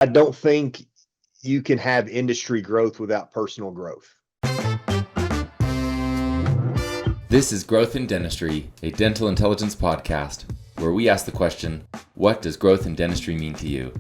I don't think you can have industry growth without personal growth. This is Growth in Dentistry, a dental intelligence podcast, where we ask the question, what does growth in dentistry mean to you?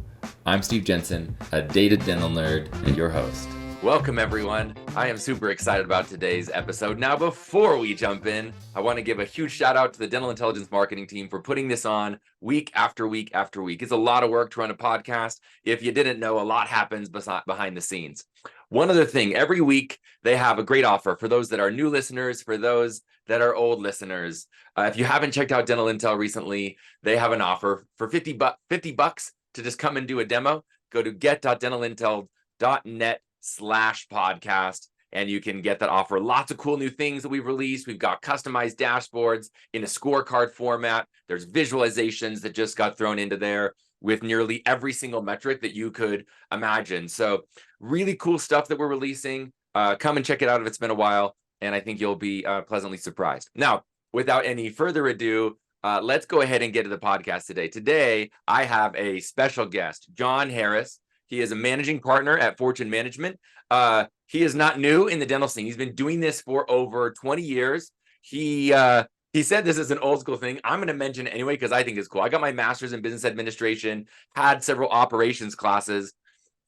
I'm Steve Jensen, a dated dental nerd and your host. Welcome, everyone. I am super excited about today's episode. Now, before we jump in, I want to give a huge shout out to the Dental Intelligence Marketing team for putting this on week after week after week. It's a lot of work to run a podcast. If you didn't know, a lot happens behind the scenes. One other thing, every week they have a great offer for those that are new listeners, for those that are old listeners. If you haven't checked out Dental Intel recently, they have an offer for $50 to just come and do a demo. Go to get.dentalintel.net/podcast, and you can get that offer. Lots of cool new things that we've released. We've got customized dashboards in a scorecard format. There's visualizations that just got thrown into there with nearly every single metric that you could imagine. So really cool stuff that we're releasing. Come and check it out if it's been a while, and I think you'll be pleasantly surprised. Now, without any further ado, let's go ahead and get to the podcast today. Today, I have a special guest, Jon Harris. He is a managing partner at Fortune Management. He is not new in the dental scene. He's been doing this for over 20 years. He said this is an old school thing. I'm going to mention it anyway because I think it's cool. I got my master's in business administration, had several operations classes,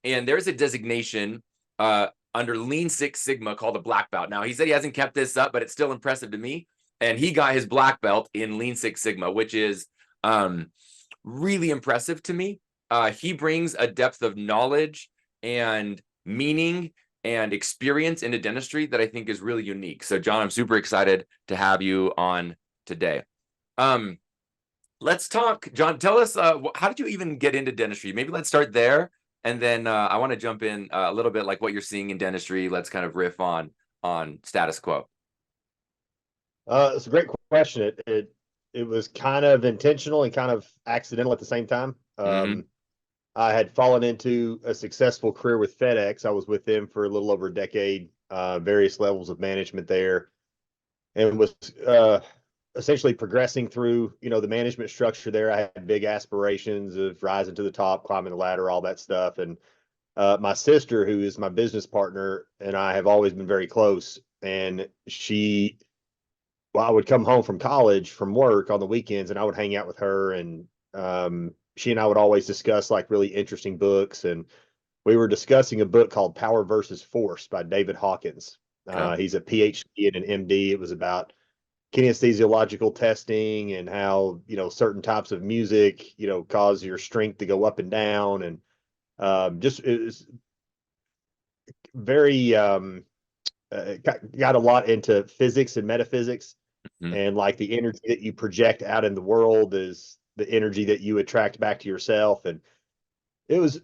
and there's a designation under Lean Six Sigma called a black belt. Now, he said he hasn't kept this up, but it's still impressive to me. And he got his black belt in Lean Six Sigma, which is really impressive to me. He brings a depth of knowledge and meaning and experience into dentistry that I think is really unique. So, Jon, I'm super excited to have you on today. Let's talk, Jon, tell us, how did you even get into dentistry? Maybe let's start there. And then I want to jump in a little bit like what you're seeing in dentistry. Let's kind of riff on status quo. It's a great question. It was kind of intentional and kind of accidental at the same time. I had fallen into a successful career with FedEx. I was with them for a little over a decade, various levels of management there, and was essentially progressing through, the management structure there. I had big aspirations of rising to the top, climbing the ladder, all that stuff. And my sister, who is my business partner, and I have always been very close. And I would come home from college, from work on the weekends, and I would hang out with her, and she and I would always discuss like really interesting books. And we were discussing a book called Power versus Force by David Hawkins. He's a PhD and an MD. It was about kinesthesiological testing and how, certain types of music, cause your strength to go up and down. And just it was very, got a lot into physics and metaphysics. And like the energy that you project out in the world is the energy that you attract back to yourself. And it was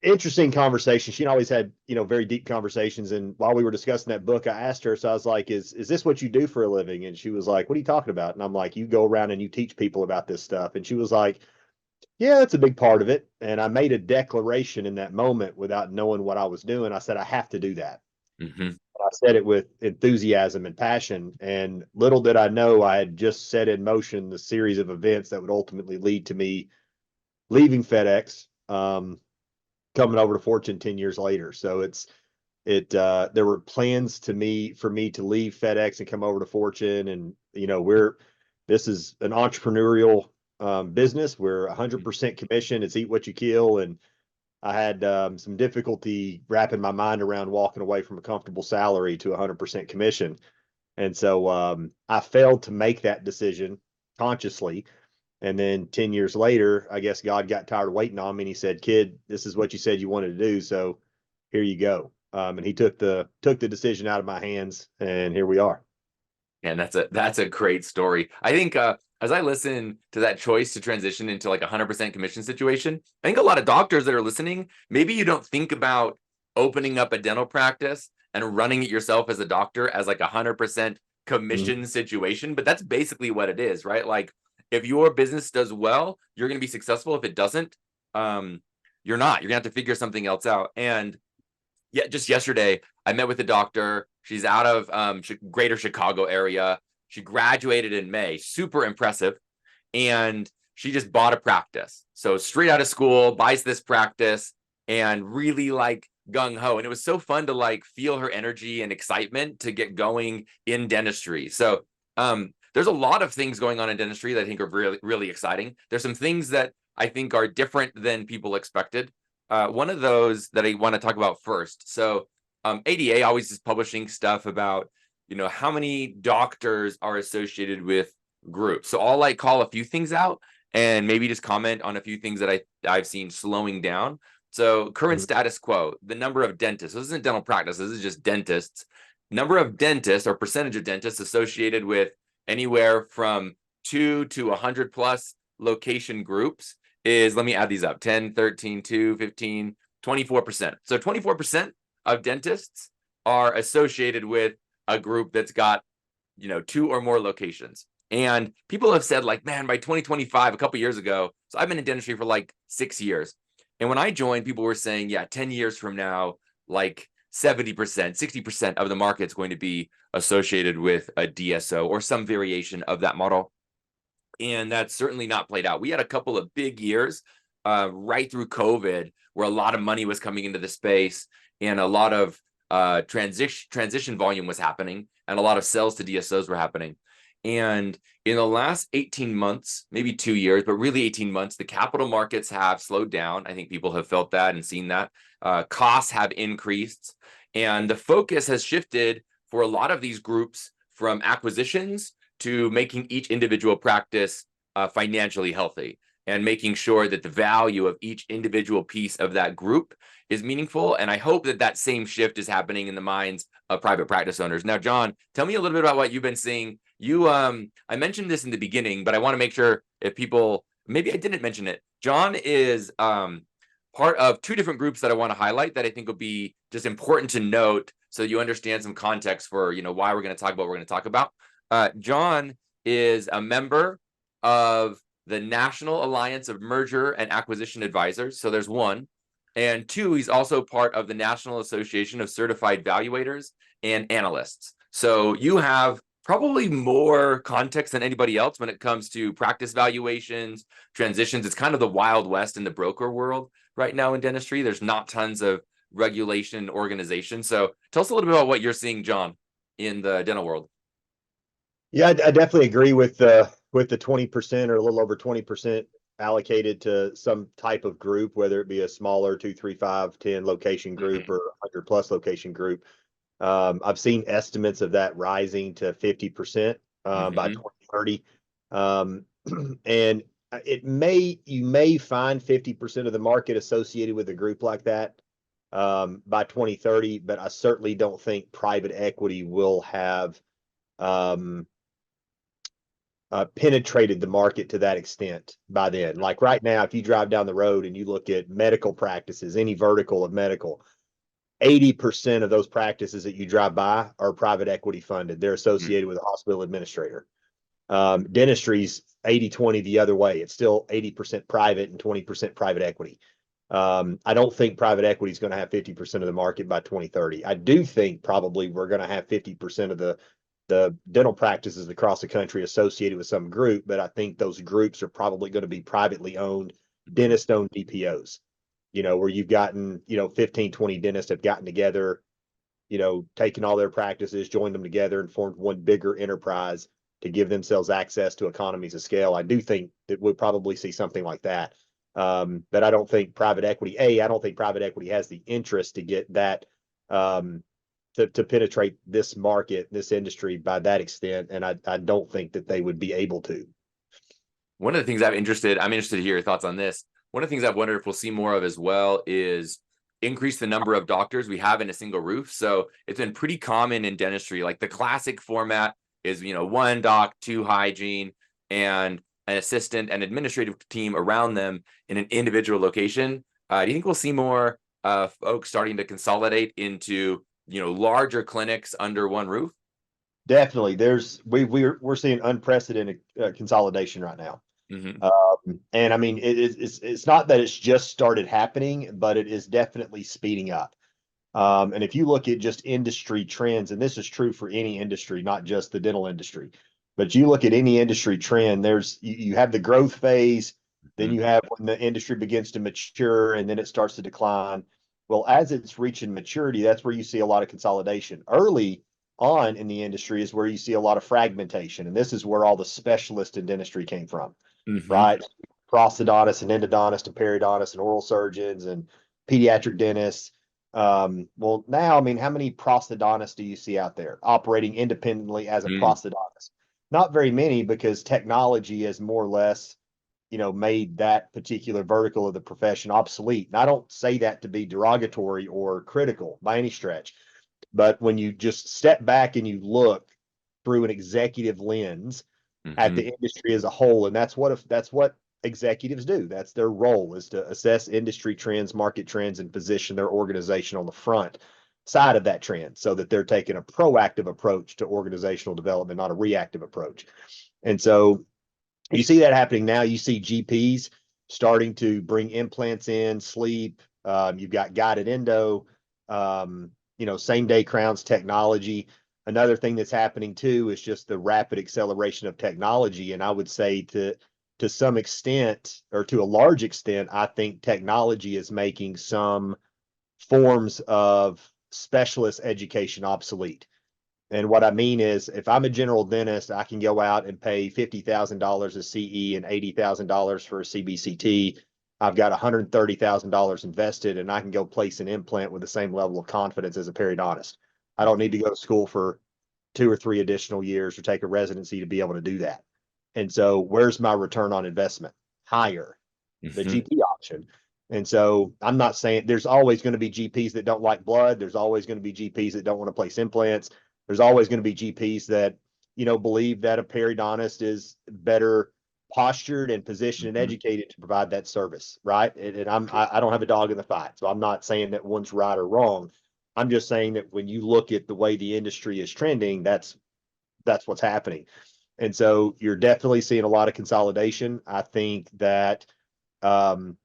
interesting conversation. She always had, very deep conversations. And while we were discussing that book, I asked her, so I was like, is this what you do for a living? And she was like, what are you talking about? And I'm like, you go around and you teach people about this stuff. And she was like, yeah, that's a big part of it. And I made a declaration in that moment without knowing what I was doing. I said, I have to do that. I said it with enthusiasm and passion, and little did I know I had just set in motion the series of events that would ultimately lead to me leaving FedEx, coming over to Fortune 10 years later. So there were plans for me to leave FedEx and come over to Fortune, and this is an entrepreneurial business. We're 100% commission. It's eat what you kill, and I had some difficulty wrapping my mind around walking away from a comfortable salary to 100% commission. And so I failed to make that decision consciously. And then 10 years later, I guess God got tired of waiting on me, and he said, kid, this is what you said you wanted to do. So here you go. And he took the decision out of my hands, and here we are. And that's a great story. I think as I listen to that choice to transition into like 100% commission situation, I think a lot of doctors that are listening, maybe you don't think about opening up a dental practice and running it yourself as a doctor as like 100% commission situation, but that's basically what it is, right? Like if your business does well, you're going to be successful. If it doesn't, you're not. You're going to have to figure something else out. And yeah, just yesterday, I met with a doctor. She's out of greater Chicago area. She graduated in May, super impressive. And she just bought a practice. So straight out of school, buys this practice. and really like gung-ho. And it was so fun to like feel her energy and excitement to get going in dentistry. So there's a lot of things going on in dentistry that I think are really, really exciting. There's some things that I think are different than people expected. One of those that I want to talk about first. So ADA always is publishing stuff about, how many doctors are associated with groups. So I'll like call a few things out and maybe just comment on a few things that I've seen slowing down. So current status quo, the number of dentists. This isn't dental practice. This is just dentists. Number of dentists or percentage of dentists associated with anywhere from 2 to 100 plus location groups is, let me add these up, 10, 13, 2, 15, 24%. So 24% of dentists are associated with a group that's got, 2 or more locations. And people have said like, man, by 2025, a couple years ago, so I've been in dentistry for like 6 years. And when I joined, people were saying, yeah, 10 years from now, like 70%, 60% of the market's going to be associated with a DSO or some variation of that model. And that's certainly not played out. We had a couple of big years right through COVID where a lot of money was coming into the space and a lot of transition volume was happening and a lot of sales to DSOs were happening. And in the last 18 months, maybe 2 years, but really 18 months, the capital markets have slowed down. I think people have felt that and seen that. Costs have increased, and the focus has shifted for a lot of these groups from acquisitions to making each individual practice financially healthy and making sure that the value of each individual piece of that group is meaningful. And I hope that that same shift is happening in the minds of private practice owners. Now, Jon, tell me a little bit about what you've been seeing. I mentioned this in the beginning, but I want to make sure if people, maybe I didn't mention it. Jon is part of 2 different groups that I want to highlight that I think will be just important to note so you understand some context for, why we're going to talk about what we're going to talk about. Jon is a member of the National Alliance of Merger and Acquisition Advisors. So there's 1. And 2, he's also part of the National Association of Certified Valuators and Analysts. So you have probably more context than anybody else when it comes to practice valuations, transitions. It's kind of the Wild West in the broker world right now in dentistry. There's not tons of regulation and organization. So tell us a little bit about what you're seeing, Jon, in the dental world. Yeah, I definitely agree with the 20% or a little over 20% allocated to some type of group, whether it be a smaller 2, 3, 5, 10 location group or 100 plus location group. I've seen estimates of that rising to 50% by 2030. And you may find 50% of the market associated with a group like that by 2030, but I certainly don't think private equity will have penetrated the market to that extent by then. Like right now, if you drive down the road and you look at medical practices, any vertical of medical, 80% of those practices that you drive by are private equity funded. They're associated with a hospital administrator. Dentistry's 80-20 the other way. It's still 80% private and 20% private equity. I don't think private equity is going to have 50% of the market by 2030. I do think probably we're going to have 50% of the dental practices across the country associated with some group, but I think those groups are probably going to be privately owned, dentist-owned DPOs, where you've gotten, 15, 20 dentists have gotten together, taken all their practices, joined them together and formed one bigger enterprise to give themselves access to economies of scale. I do think that we'll probably see something like that. But I don't think private equity has the interest to get that, to penetrate this market, this industry by that extent. And I don't think that they would be able to. One of the things I'm interested to hear your thoughts on this. One of the things I've wondered if we'll see more of as well is increase the number of doctors we have in a single roof. So it's been pretty common in dentistry. Like the classic format is, 1 doc, 2 hygiene, and an assistant and administrative team around them in an individual location. Do you think we'll see more folks starting to consolidate into larger clinics under one roof? Definitely. We're seeing unprecedented consolidation right now. And I mean, it's not that it's just started happening, but it is definitely speeding up. And if you look at just industry trends, and this is true for any industry, not just the dental industry, but you look at any industry trend, you have the growth phase, Then you have when the industry begins to mature and then it starts to decline. Well, as it's reaching maturity, that's where you see a lot of consolidation. Early on in the industry is where you see a lot of fragmentation. And this is where all the specialists in dentistry came from, right? Prosthodontists and endodontists and periodontists and oral surgeons and pediatric dentists. Well, now, I mean, how many prosthodontists do you see out there operating independently as a prosthodontist? Not very many, because technology has more or less, made that particular vertical of the profession obsolete. And I don't say that to be derogatory or critical by any stretch, but when you just step back and you look through an executive lens at the industry as a whole, and that's what executives do. That's their role, is to assess industry trends, market trends, and position their organization on the front side of that trend so that they're taking a proactive approach to organizational development, not a reactive approach. And so you see that happening now. You see GPs starting to bring implants in, sleep. You've got guided endo, same day crowns technology. Another thing that's happening too is just the rapid acceleration of technology. And I would say to some extent, or to a large extent, I think technology is making some forms of specialist education obsolete. And what I mean is, if I'm a general dentist, I can go out and pay $50,000 a CE and $80,000 for a CBCT. I've got $130,000 invested, and I can go place an implant with the same level of confidence as a periodontist. I don't need to go to school for 2 or 3 additional years or take a residency to be able to do that. And so where's my return on investment? Higher, the GP option. And so I'm not saying there's always going to be GPs that don't like blood. There's always going to be GPs that don't want to place implants. There's always going to be GPs that, believe that a periodontist is better postured and positioned and educated to provide that service, right? And I don't have a dog in the fight. So I'm not saying that one's right or wrong. I'm just saying that when you look at the way the industry is trending, that's what's happening. And so you're definitely seeing a lot of consolidation. I think that the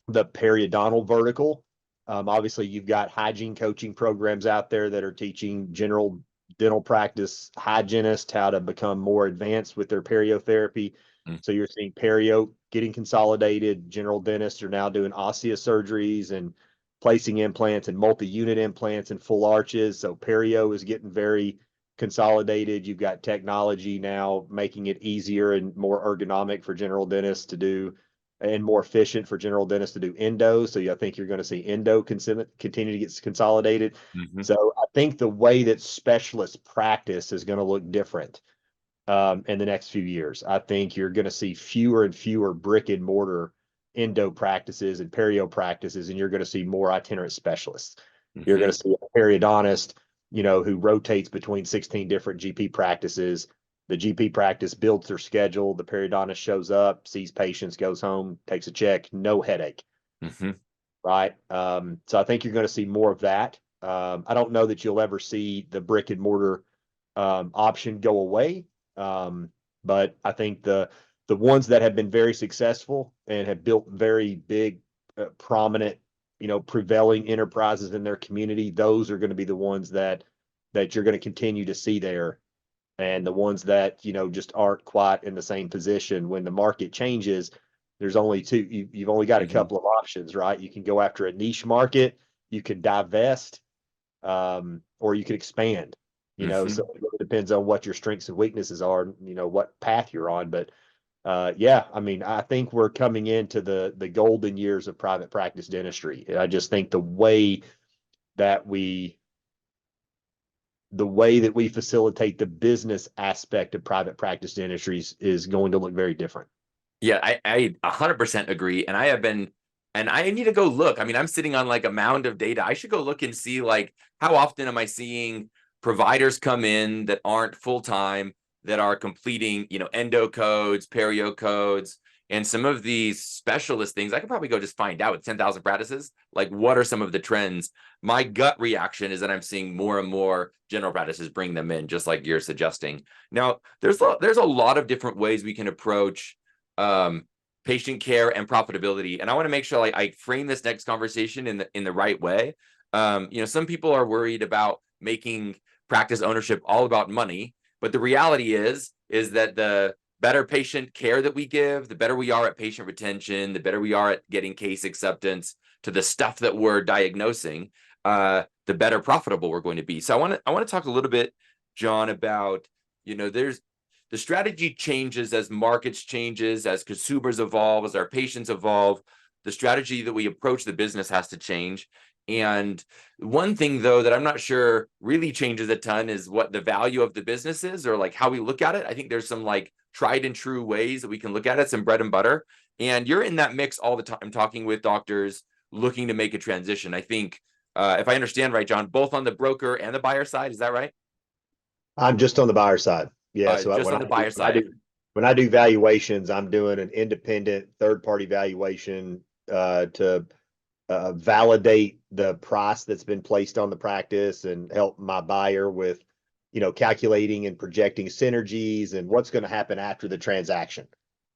periodontal vertical, obviously you've got hygiene coaching programs out there that are teaching general dental practice hygienists how to become more advanced with their periotherapy. So you're seeing perio getting consolidated. General dentists are now doing osseous surgeries and placing implants and multi-unit implants and full arches. So perio is getting very consolidated. You've got technology now making it easier and more ergonomic for general dentists to do, and more efficient for general dentists to do endo. So I think you're going to see endo continue to get consolidated. So I think the way that specialist practice is going to look different in the next few years. I think you're going to see fewer and fewer brick and mortar endo practices and perio practices, and you're going to see more itinerant specialists. You're going to see a periodontist, who rotates between 16 different GP practices. The GP practice builds their schedule. The periodontist shows up, sees patients, goes home, takes a check, no headache. Right. So I think you're going to see more of that. I don't know that you'll ever see the brick and mortar option go away. But I think the ones that have been very successful and have built very big, prominent, prevailing enterprises in their community, those are going to be the ones that you're going to continue to see there. And the ones that, just aren't quite in the same position when the market changes, there's only two. You've only got a couple of options, right? You can go after a niche market, you can divest, or you can expand. So it really depends on what your strengths and weaknesses are, what path you're on. But yeah, I mean, I think we're coming into the golden years of private practice dentistry. I just think the way that we facilitate the business aspect of private practice dentistry is going to look very different. Yeah, I 100% agree. And I need to go look. I mean, I'm sitting on like a mound of data. I should go look and see, like, how often am I seeing providers come in that aren't full-time, that are completing, endo codes, perio codes, and some of these specialist things. I could probably go just find out with 10,000 practices, like, what are some of the trends? My gut reaction is that I'm seeing more and more general practices bring them in, just like you're suggesting. Now, there's a lot of different ways we can approach patient care and profitability. And I want to make sure I frame this next conversation in the right way. Some people are worried about making practice ownership all about money, but the reality is that better patient care that we give, the better we are at patient retention, the better we are at getting case acceptance to the stuff that we're diagnosing, the better profitable we're going to be. So I want to talk a little bit, Jon, about, there's the strategy changes as markets changes, as consumers evolve, as our patients evolve. The strategy that we approach the business has to change. And one thing, though, that I'm not sure really changes a ton is what the value of the business is, or like how we look at it. I think there's some like tried and true ways that we can look at it, some bread and butter. And you're in that mix all the time, talking with doctors looking to make a transition. I think, if I understand right, Jon, both on the broker and the buyer side, is that right? I'm just on the buyer side. Yeah. So Just on the buyer side. When I do valuations, I'm doing an independent third-party valuation to validate the price that's been placed on the practice and help my buyer with, calculating and projecting synergies and what's going to happen after the transaction.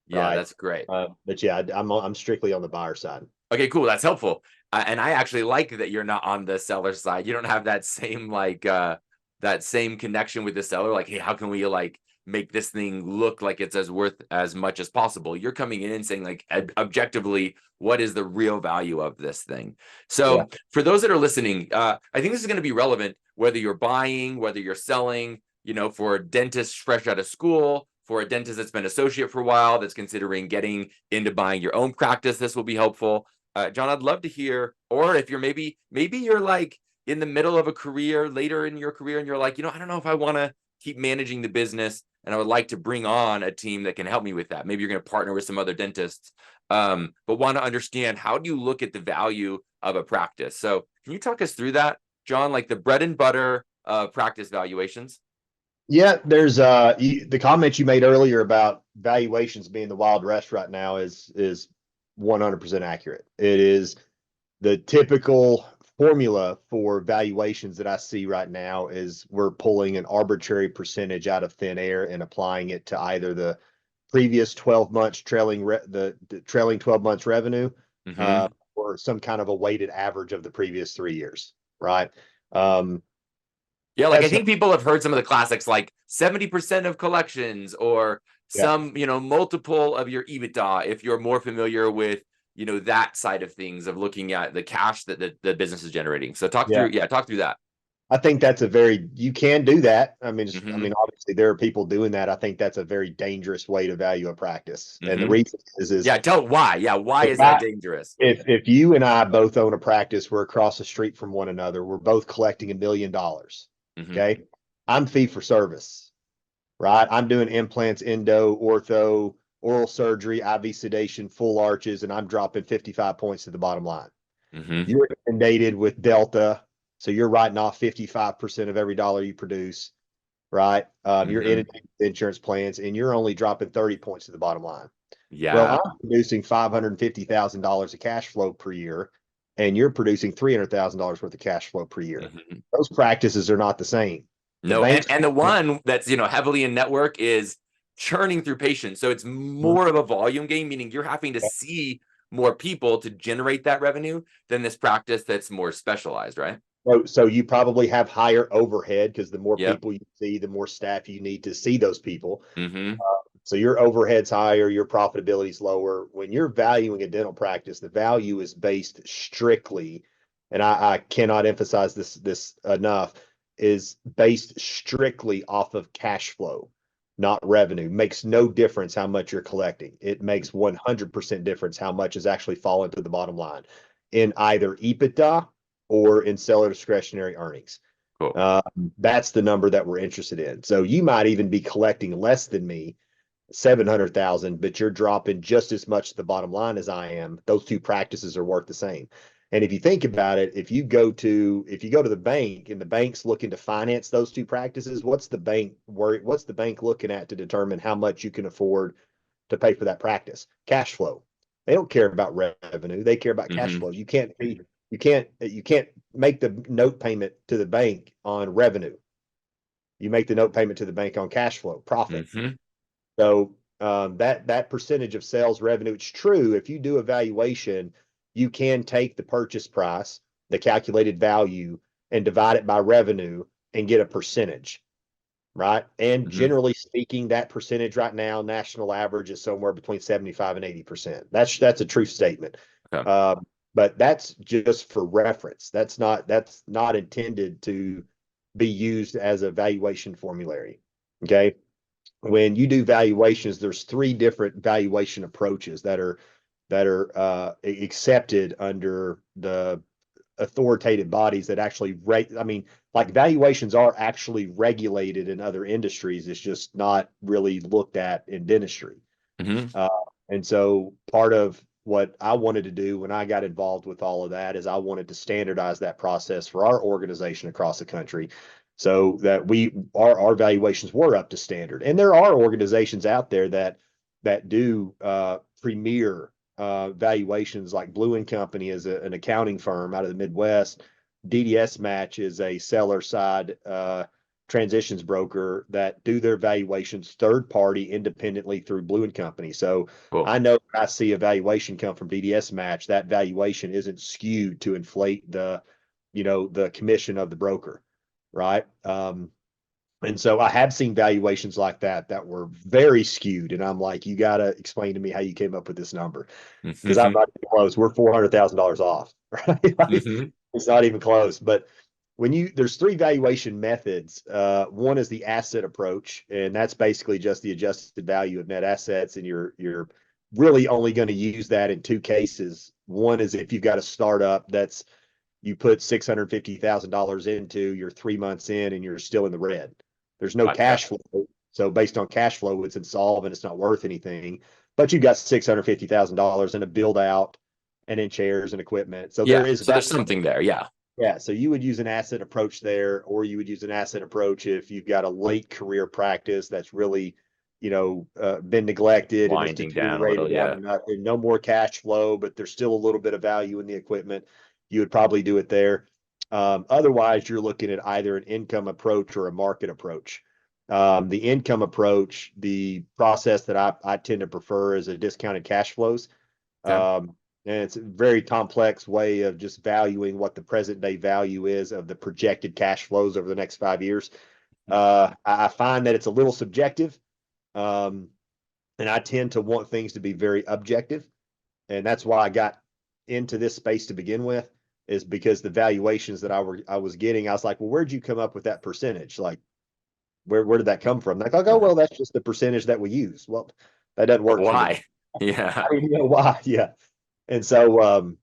Yeah, right? that's great. But yeah, I'm strictly on the buyer side. Okay, cool. That's helpful. And I actually like that you're not on the seller side. You don't have that same that same connection with the seller. Like, hey, how can we like make this thing look like it's as worth as much as possible? You're coming in and saying like objectively, what is the real value of this thing? So for those that are listening, I think this is going to be relevant whether you're buying, whether you're selling, for a dentist fresh out of school, for a dentist that's been associate for a while, that's considering getting into buying your own practice. This will be helpful. Jon, I'd love to hear, or if you're maybe you're like in the middle of a career, later in your career, and you're like, I don't know if I want to keep managing the business, and I would like to bring on a team that can help me with that. Maybe you're going to partner with some other dentists, but want to understand, how do you look at the value of a practice? So can you talk us through that, Jon, like the bread and butter of practice valuations? Yeah, there's the comment you made earlier about valuations being the Wild West right now is 100% accurate. It is the typical formula for valuations that I see right now is we're pulling an arbitrary percentage out of thin air and applying it to either the previous 12 months trailing the trailing 12 months revenue, or some kind of a weighted average of the previous 3 years, right? Yeah, like I think people have heard some of the classics, like 70% of collections, or some, multiple of your EBITDA, if you're more familiar with, that side of things, of looking at the cash that the business is generating. So talk through that. I think that's you can do that. I mean, obviously there are people doing that. I think that's a very dangerous way to value a practice. And the reason is tell why. Yeah, why is that dangerous? If you and I both own a practice, we're across the street from one another, we're both collecting $1 million. Okay. I'm fee for service, right? I'm doing implants, endo, ortho, oral surgery, IV sedation, full arches, and I'm dropping 55 points to the bottom line. You're inundated with Delta, so you're writing off 55% of every dollar you produce, right? You're inundated with insurance plans, and you're only dropping 30 points to the bottom line. Yeah. Well, I'm producing $550,000 of cash flow per year, and you're producing $300,000 worth of cash flow per year. Those practices are not the same. No, and the one that's heavily in network is churning through patients. So it's more of a volume game, meaning you're having to see more people to generate that revenue than this practice that's more specialized, right? So you probably have higher overhead because the more people you see, the more staff you need to see those people. So your overhead's higher, your profitability's lower. When you're valuing a dental practice, the value is based strictly, and I cannot emphasize this enough, is based strictly off of cash flow, not revenue. Makes no difference how much you're collecting. It makes 100% difference how much is actually falling to the bottom line in either EBITDA or in seller discretionary earnings. Cool. That's the number that we're interested in. So you might even be collecting less than me, 700,000, but you're dropping just as much to the bottom line as I am. Those two practices are worth the same. And if you think about it, if you go to the bank and the bank's looking to finance those two practices, what's the bank looking at to determine how much you can afford to pay for that practice? Cash flow. They don't care about revenue. They care about cash flow. You can't make the note payment to the bank on revenue. You make the note payment to the bank on cash flow, profit. So that percentage of sales revenue, it's true. If you do a valuation, you can take the purchase price, the calculated value, and divide it by revenue and get a percentage. right? And Mhm. generally speaking, that percentage right now, national average is somewhere between 75 and 80%. That's a true statement. Okay. But that's just for reference. That's not intended to be used as a valuation formulary. Okay. When you do valuations, there's three different valuation approaches that are accepted under the authoritative bodies that actually I mean, like valuations are actually regulated in other industries. It's just not really looked at in dentistry. Mhm. Uh, and so part of what I wanted to do when I got involved with all of that is I wanted to standardize that process for our organization across the country so that our valuations were up to standard. And there are organizations out there that do premier valuations, like Blue and Company is an accounting firm out of the Midwest. DDS Match is a seller side transitions broker that do their valuations third party independently through Blue and Company. So Cool. I know when I see a valuation come from DDS Match, that valuation isn't skewed to inflate the commission of the broker, right? And so I have seen valuations like that were very skewed, and I'm like, you got to explain to me how you came up with this number, because I'm Mhm. not even close. We're $400,000 off, right? Like, Mhm. it's not even close. But there's three valuation methods. One is the asset approach, and that's basically just the adjusted value of net assets, and you're really only going to use that in two cases. One is if you've got a startup that's you put $650,000 into, you're 3 months in, and you're still in the red. There's no Gotcha. cash flow. So based on cash flow, it's insolvent. It's not worth anything. But you've got $650,000 in a build out and in chairs and equipment. So there Yeah. is So that. there's something there. Yeah. Yeah. So you would use an asset approach there, or you would use an asset approach if you've got a late career practice that's really, been neglected and it's Winding down a little. deteriorated down Yeah. to nothing, no more cash flow, but there's still a little bit of value in the equipment. You would probably do it there. Otherwise, you're looking at either an income approach or a market approach. The income approach, the process that I tend to prefer is a discounted cash flows. Okay. And it's a very complex way of just valuing what the present day value is of the projected cash flows over the next 5 years. I find that it's a little subjective, um, and I tend to want things to be very objective. And that's why I got into this space to begin with, is because the valuations that I was getting, I was like, well, where'd you come up with that percentage? Like, where did that come from? Like, oh, Uh-huh. well, that's just the percentage that we use. Well, that doesn't But work for me. why? Yeah. I mean, why? Yeah. And so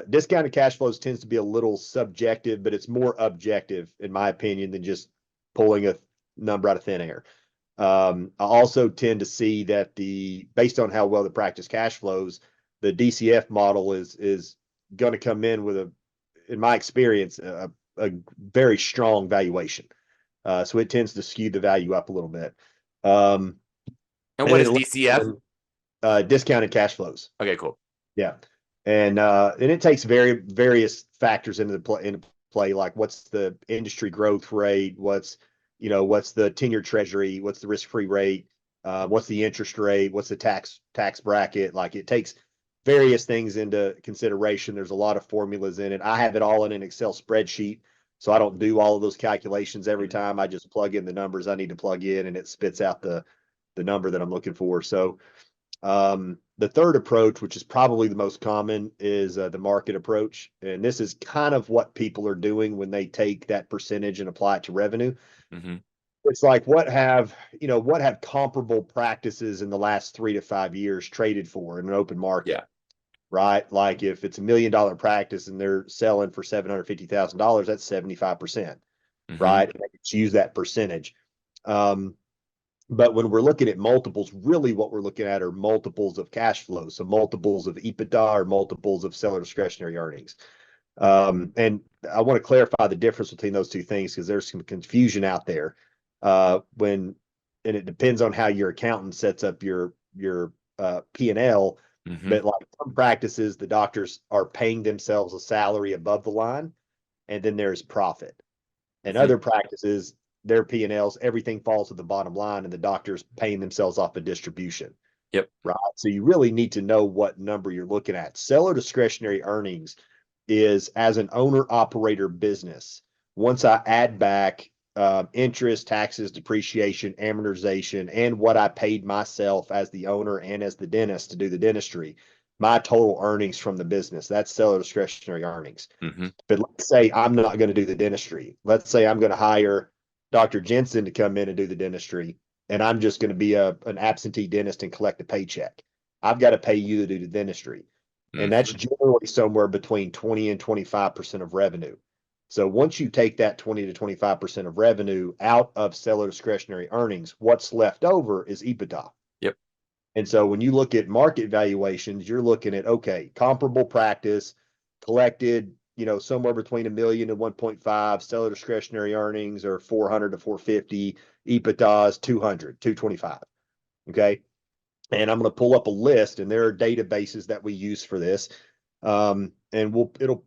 discounted cash flows tends to be a little subjective, but it's more objective, in my opinion, than just pulling a number out of thin air. I also tend to see that based on how well the practice cash flows, the DCF model is going to come in with in my experience, a very strong valuation. So it tends to skew the value up a little bit. Um, And and what then is DCF? discounted cash flows. Okay, cool. Yeah. And it takes various factors into play, like what's the industry growth rate, what's the 10-year treasury, what's the risk-free rate, what's the interest rate, what's the tax bracket. Like, it takes various things into consideration. There's a lot of formulas in it. I have it all in an Excel spreadsheet, so I don't do all of those calculations every time. I just plug in the numbers I need to plug in, and it spits out the number that I'm looking for. So the third approach, which is probably the most common, is the market approach. And this is kind of what people are doing when they take that percentage and apply it to revenue. Hmm. It's like, what have comparable practices in the last 3 to 5 years traded for in an open market, Yeah. right? Like, if it's $1 million practice and they're selling for $750,000, that's 75%, Hmm. right? And they just use that percentage. Um, but when we're looking at multiples, really what we're looking at are multiples of cash flow. So multiples of EBITDA or multiples of seller discretionary earnings. And I want to clarify the difference between those two things, because there's some confusion out there. And it depends on how your accountant sets up your P&L. Hmm. But like some practices, the doctors are paying themselves a salary above the line, and then there's profit. And Hmm. other practices, their P&Ls, everything falls to the bottom line, and the doctor's paying themselves off a distribution, Yep. right? So you really need to know what number you're looking at. Seller discretionary earnings is, as an owner operator business, once I add back interest, taxes, depreciation, amortization, and what I paid myself as the owner and as the dentist to do the dentistry, my total earnings from the business, that's seller discretionary earnings. But let's say I'm not going to do the dentistry. Let's say I'm going to hire Dr. Jensen to come in and do the dentistry, and I'm just going to be an absentee dentist and collect a paycheck. I've got to pay you to do the dentistry. And that's generally somewhere between 20 and 25% of revenue. So once you take that 20 to 25% of revenue out of seller discretionary earnings, what's left over is EBITDA. Yep. And so when you look at market valuations, you're looking at, okay, comparable practice, collected, somewhere between $1 million and 1.5, seller discretionary earnings are 400 to 450, EBITDA is 200, 225. Okay. And I'm going to pull up a list, and there are databases that we use for this. And it'll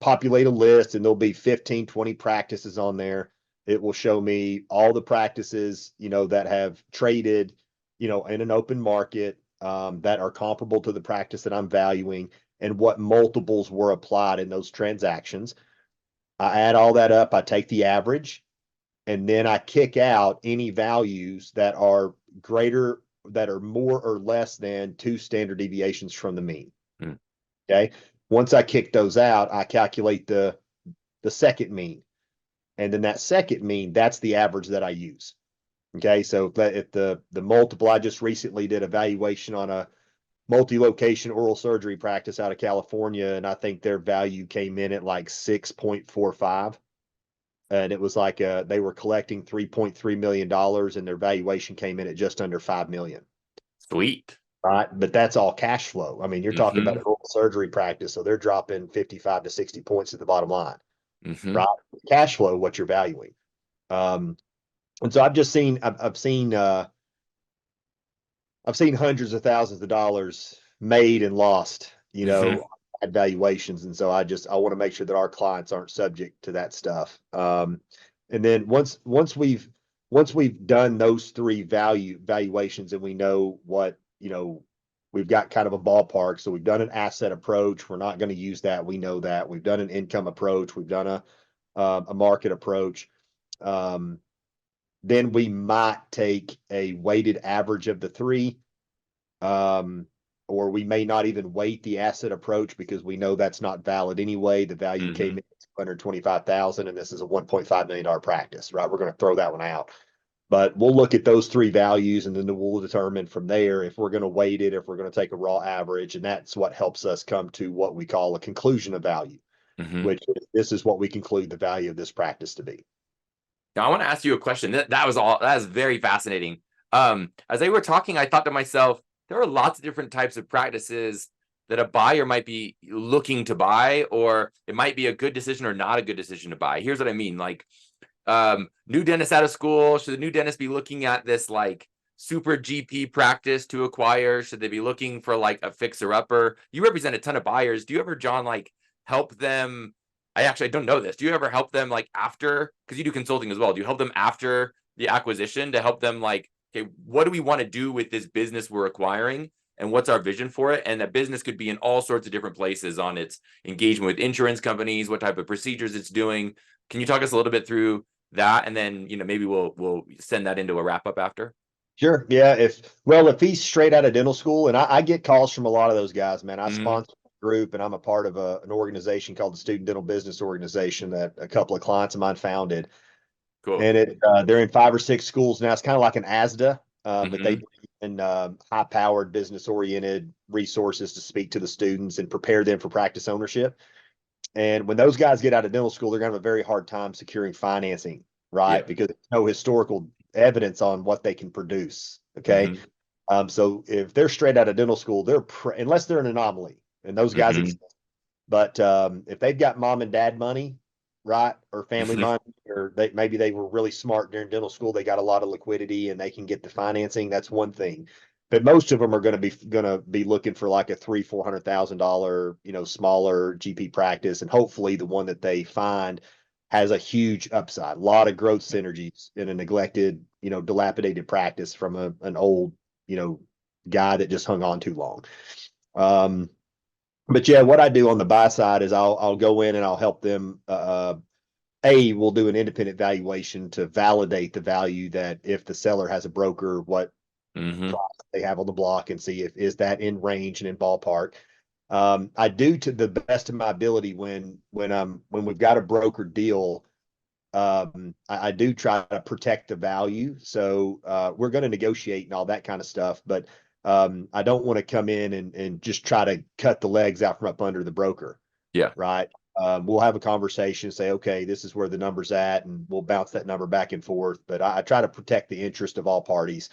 populate a list, and there'll be 15, 20 practices on there. It will show me all the practices, that have traded, in an open market, that are comparable to the practice that I'm valuing, and what multiples were applied in those transactions. I add all that up. I take the average, and then I kick out any values that are more or less than 2 standard deviations from the mean. Okay. Once I kick those out, I calculate the second mean. And then that second mean, that's the average that I use. Okay. So if the multiple, I just recently did a valuation on a multi-location oral surgery practice out of California, and I think their value came in at like 6.45. And it was like they were collecting $3.3 million, and their valuation came in at just under $5 million. Sweet. Right. But that's all cash flow. I mean, you're talking about an oral surgery practice, so they're dropping 55 to 60 points at the bottom line. Right. Cash flow, what you're valuing. And so I've seen hundreds of thousands of dollars made and lost, at valuations. And so I want to make sure that our clients aren't subject to that stuff. And then once we've done those 3 valuations, and we know what, we've got kind of a ballpark. So we've done an asset approach. We're not going to use that. We know that. We've done an income approach. We've done a market approach. Then we might take a weighted average of the 3. Or we may not even weight the asset approach because we know that's not valid anyway. The value came in at $225,000, and this is a $1.5 million practice, right? We're going to throw that one out. But we'll look at those 3 values, and then we'll determine from there if we're going to weight it, if we're going to take a raw average. And that's what helps us come to what we call a conclusion of value, which this is what we conclude the value of this practice to be. Now, I want to ask you a question. That was very fascinating. As they were talking, I thought to myself, there are lots of different types of practices that a buyer might be looking to buy, or it might be a good decision or not a good decision to buy. Here's what I mean. Like, new dentist out of school, should the new dentist be looking at this like super GP practice to acquire? Should they be looking for like a fixer-upper? You represent a ton of buyers. Do you ever, John, like help them? I don't know this. Do you ever help them like after, because you do consulting as well, do you help them after the acquisition to help them like, okay, what do we want to do with this business we're acquiring, and what's our vision for it? And that business could be in all sorts of different places, on its engagement with insurance companies, what type of procedures it's doing. Can you talk us a little bit through that? And then, maybe we'll send that into a wrap up after. Sure. Yeah. If he's straight out of dental school, and I get calls from a lot of those guys, man. I sponsor a group, and I'm a part of an organization called the Student Dental Business Organization that a couple of clients of mine founded. Cool. And they're in 5 or 6 schools now. It's kind of like an ASDA, but they bring in high-powered, business-oriented resources to speak to the students and prepare them for practice ownership. And when those guys get out of dental school, they're going to have a very hard time securing financing, right? Yeah. Because there's no historical evidence on what they can produce. Okay. So if they're straight out of dental school, unless they're an anomaly, and those guys exist. But if they've got mom and dad money, right, or family money, or maybe they were really smart during dental school, they got a lot of liquidity and they can get the financing, that's one thing. But most of them are going to be looking for like a $300,000-$400,000, smaller GP practice, and hopefully the one that they find has a huge upside, a lot of growth synergies in a neglected, dilapidated practice from an old, guy that just hung on too long. But yeah, what I do on the buy side is I'll go in and I'll help them we'll do an independent valuation to validate the value that if the seller has a broker, what Mm-hmm. they have on the block, and see if is that in range and in ballpark. I do to the best of my ability when we've got a broker deal. I do try to protect the value. So we're going to negotiate and all that kind of stuff, but I don't want to come in and just try to cut the legs out from up under the broker. Yeah. Right. We'll have a conversation, say, okay, this is where the number's at, and we'll bounce that number back and forth. But I try to protect the interest of all parties,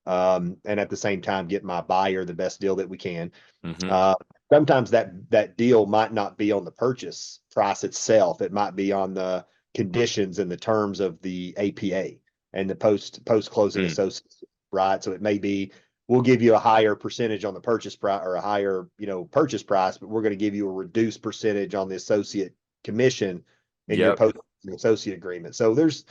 and at the same time get my buyer the best deal that we can. Mm-hmm. Uh, Sometimes that deal might not be on the purchase price itself. It might be on the conditions and the terms of the APA and the post closing association, right? So it may be we'll give you a higher percentage on the purchase price, or a higher purchase price, but we're going to give you a reduced percentage on the associate commission in your Yep. post associate agreement. So there's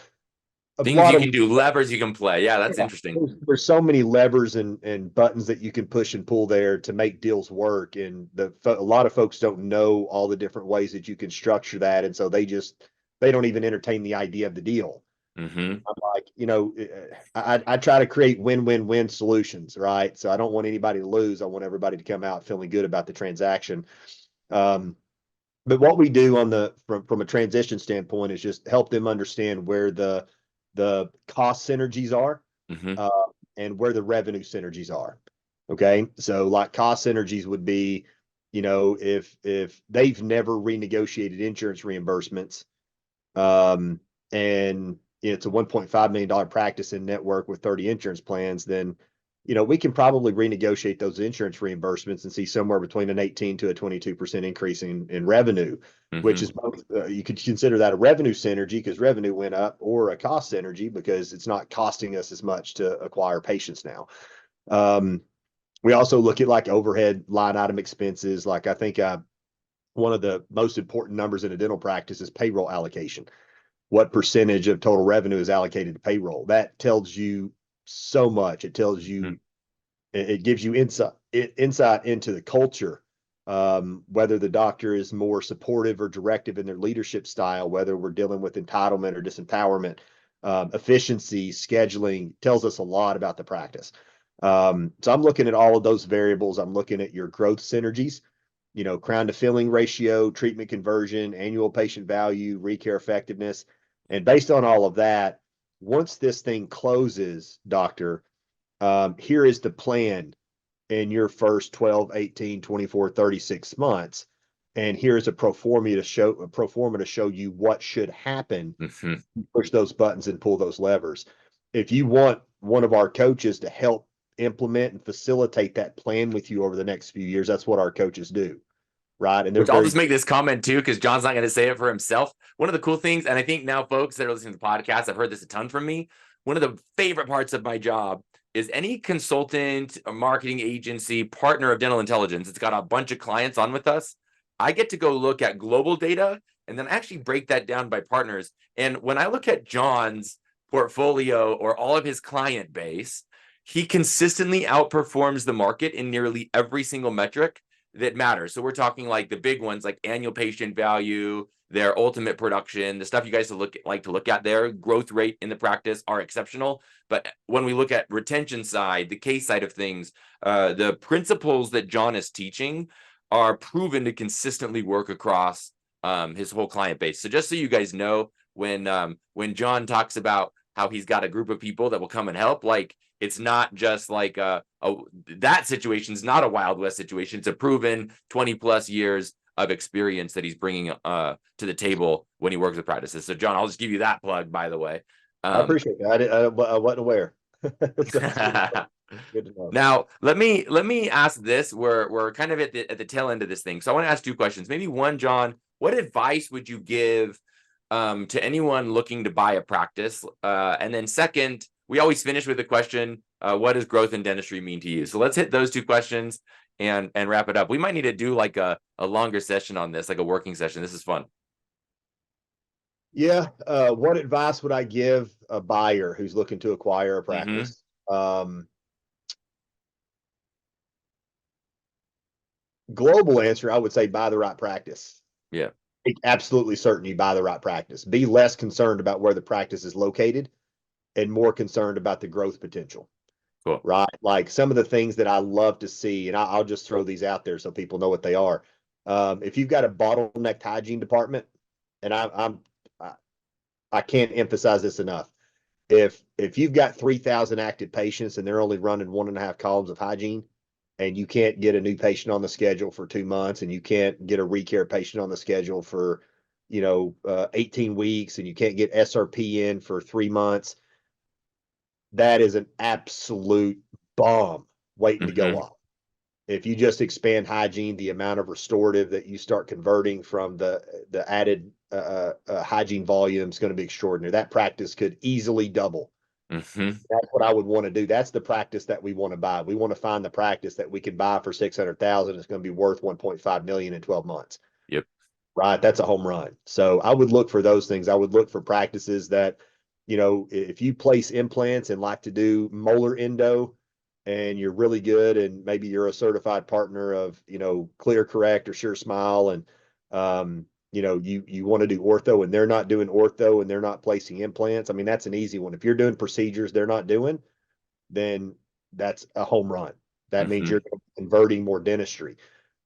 a Things lot you of can do, levers you can play. Yeah, that's interesting. there's so many levers and buttons that you can push and pull there to make deals work. And a lot of folks don't know all the different ways that you can structure that. And so they don't even entertain the idea of the deal. Mm-hmm. I'm like, I try to create win-win-win solutions, right? So I don't want anybody to lose. I want everybody to come out feeling good about the transaction. But what we do from a transition standpoint is just help them understand where the cost synergies are, Mm-hmm. and where the revenue synergies are. Okay. So like cost synergies would be, if they've never renegotiated insurance reimbursements, and it's a $1.5 million practice in network with 30 insurance plans, then we can probably renegotiate those insurance reimbursements and see somewhere between an 18 to a 22% increase in revenue, which Mm-hmm. is both, you could consider that a revenue synergy because revenue went up, or a cost synergy because it's not costing us as much to acquire patients now. We also look at like overhead line item expenses. Like I think one of the most important numbers in a dental practice is payroll allocation. What percentage of total revenue is allocated to payroll? That tells you so much. It tells you, it gives you insight into the culture, whether the doctor is more supportive or directive in their leadership style, whether we're dealing with entitlement or disempowerment, efficiency, scheduling, tells us a lot about the practice. So I'm looking at all of those variables. I'm looking at your growth synergies, crown to filling ratio, treatment conversion, annual patient value, recare effectiveness. And based on all of that, once this thing closes, doctor, here is the plan in your first 12, 18, 24, 36 months. And here's a pro forma to show you what should happen. Mm-hmm. Push those buttons and pull those levers. If you want one of our coaches to help implement and facilitate that plan with you over the next few years, that's what our coaches do. Right. And they're Which I'll very just make this comment too, because John's not going to say it for himself. One of the cool things, and I think now folks that are listening to the podcast, I've heard this a ton from me. One of the favorite parts of my job is any consultant, a marketing agency, partner of dental intelligence. It's got a bunch of clients on with us. I get to go look at global data and then actually break that down by partners. And when I look at John's portfolio or all of his client base, he consistently outperforms the market in nearly every single metric that matters. So we're talking like the big ones, like annual patient value, their ultimate production, the stuff you guys like to look at there. Growth rate in the practice are exceptional. But when we look at retention side, the case side of things, the principles that Jon is teaching are proven to consistently work across his whole client base. So just so you guys know, when Jon talks about how he's got a group of people that will come and help, like it's not just like that situation's not a Wild West situation. It's a proven 20 plus years of experience that he's bringing to the table when he works with practices. So Jon, I'll just give you that plug, by the way. I appreciate that. I wasn't aware. Good to know. Now, let me ask this. We're kind of at the tail end of this thing. So I want to ask two questions. Maybe one, Jon, what advice would you give to anyone looking to buy a practice? And then second, we always finish with the question, what does growth in dentistry mean to you? So let's hit those two questions and wrap it up. We might need to do like a longer session on this, like a working session. This is fun. Yeah. What advice would I give a buyer who's looking to acquire a practice? Global answer, I would say buy the right practice. Yeah. Make absolutely certain you buy the right practice. Be less concerned about where the practice is located and more concerned about the growth potential. Cool. Right? Like some of the things that I love to see, and I'll just throw these out there so people know what they are. If you've got a bottlenecked hygiene department, and I can't emphasize this enough. If you've got 3,000 active patients and they're only running 1.5 columns of hygiene, and you can't get a new patient on the schedule for 2 months, and you can't get a recare patient on the schedule for 18 weeks, and you can't get SRP in for 3 months, that is an absolute bomb waiting to go off. If you just expand hygiene, the amount of restorative that you start converting from the added hygiene volume is going to be extraordinary. That practice could easily double. That's what I would want to do. That's the practice that we want to buy. We want to find the practice that we can buy for 600,000. It's going to be worth 1.5 million in 12 months. Yep. Right. That's a home run. So I would look for those things. I would look for practices that, if you place implants and like to do molar endo and you're really good, and maybe you're a certified partner of, Clear Correct or Sure Smile, and, you want to do ortho and they're not doing ortho and they're not placing implants. I mean, that's an easy one. If you're doing procedures they're not doing, then that's a home run. That means you're converting more dentistry.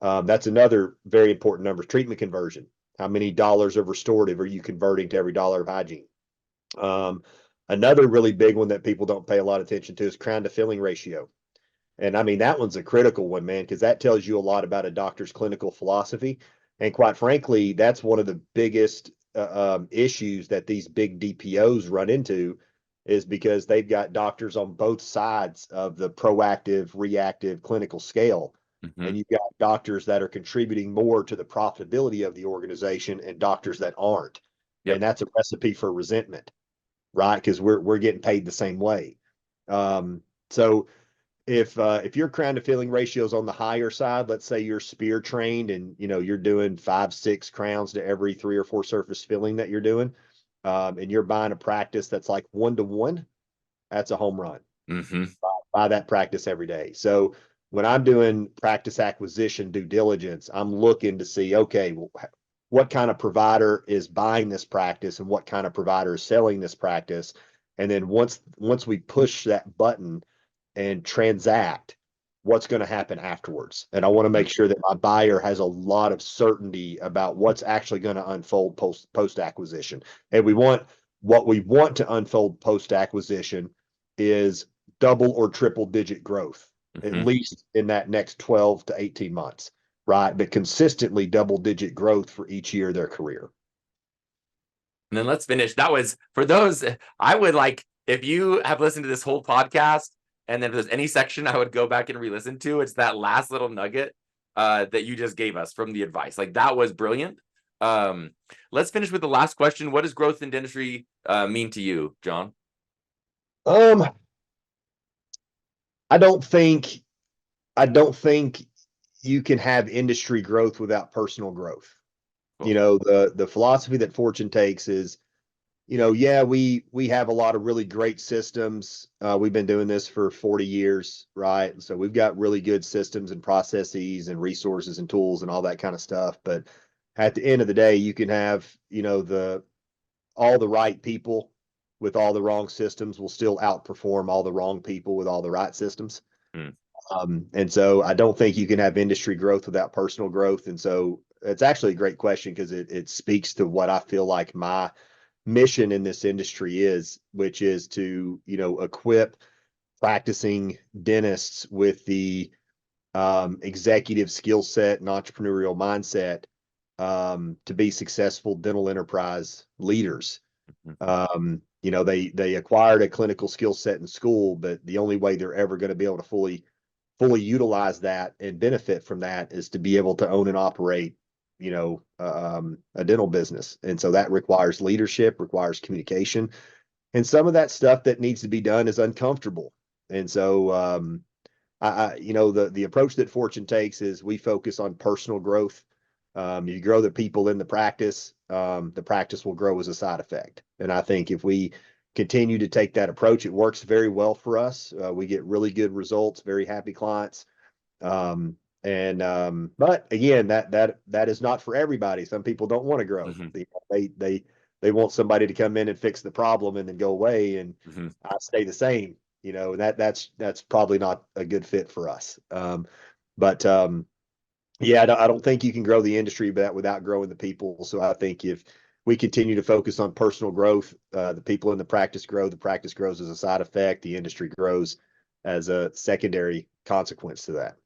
That's another very important number, treatment conversion. How many dollars of restorative are you converting to every dollar of hygiene? Another really big one that people don't pay a lot of attention to is crown to filling ratio. And I mean, that one's a critical one, man, because that tells you a lot about a doctor's clinical philosophy. And quite frankly, that's one of the biggest issues that these big DPOs run into, is because they've got doctors on both sides of the proactive, reactive clinical scale. And you've got doctors that are contributing more to the profitability of the organization and doctors that aren't. And that's a recipe for resentment, right? Because we're getting paid the same way. So if your crown to filling ratio is on the higher side, let's say you're spear trained and you're doing 5-6 crowns to every 3 or 4 surface filling that you're doing, and you're buying a practice that's like 1-to-1, that's a home run. Buy that practice every day. So when I'm doing practice acquisition due diligence, I'm looking to see, okay, well, what kind of provider is buying this practice and what kind of provider is selling this practice. And then once we push that button and transact, what's going to happen afterwards. And I want to make sure that my buyer has a lot of certainty about what's actually going to unfold post acquisition. And what we want to unfold post acquisition is double or triple digit growth, at least in that next 12 to 18 months, right? But consistently double digit growth for each year of their career. And then let's finish. That was for those. I would like, if you have listened to this whole podcast, and then if there's any section I would go back and re-listen to, it's that last little nugget that you just gave us from the advice. Like, that was brilliant. Let's finish with the last question. What does growth in dentistry mean to you, Jon? I don't think you can have industry growth without personal growth. Cool. The philosophy that Fortune takes is, yeah, we have a lot of really great systems. We've been doing this for 40 years, right? So we've got really good systems and processes and resources and tools and all that kind of stuff. But at the end of the day, you can have, all the right people with all the wrong systems will still outperform all the wrong people with all the right systems. And so I don't think you can have industry growth without personal growth. And so it's actually a great question, because it speaks to what I feel like my mission in this industry is, which is to, equip practicing dentists with the executive skill set and entrepreneurial mindset to be successful dental enterprise leaders. They acquired a clinical skill set in school, but the only way they're ever going to be able to fully utilize that and benefit from that is to be able to own and operate a dental business. And so that requires leadership, requires communication, and some of that stuff that needs to be done is uncomfortable. And so the approach that Fortune takes is we focus on personal growth. You grow the people in the practice will grow as a side effect. And I think if we continue to take that approach, it works very well for us. We get really good results, very happy clients. But again, that is not for everybody. Some people don't want to grow. They want somebody to come in and fix the problem and then go away, and I stay the same. And that's probably not a good fit for us. Yeah, I don't think you can grow the industry without growing the people. So I think if we continue to focus on personal growth, the people in the practice grow, the practice grows as a side effect, the industry grows as a secondary consequence to that.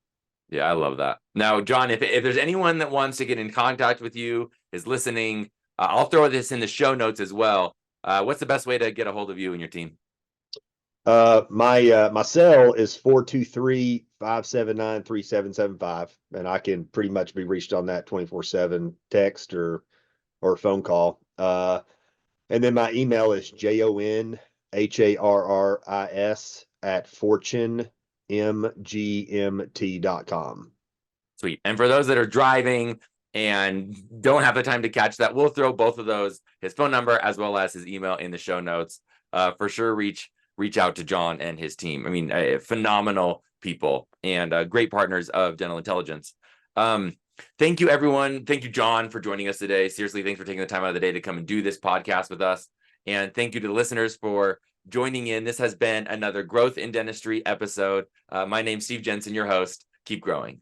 Yeah, I love that. Now, Jon, if there's anyone that wants to get in contact with you, is listening, I'll throw this in the show notes as well. What's the best way to get a hold of you and your team? My cell is 423-579-3775, and I can pretty much be reached on that 24/7 text or phone call. And then my email is jonharris@fortunemgmt.com. Sweet. And for those that are driving and don't have the time to catch that, we'll throw both of those, his phone number as well as his email, in the show notes. For sure, reach out to Jon and his team. I mean, phenomenal people and great partners of Dental Intelligence. Thank you, everyone. Thank you, Jon, for joining us today. Seriously, thanks for taking the time out of the day to come and do this podcast with us. And thank you to the listeners for joining in. This has been another Growth in Dentistry episode. My name's Steve Jensen, your host. Keep growing.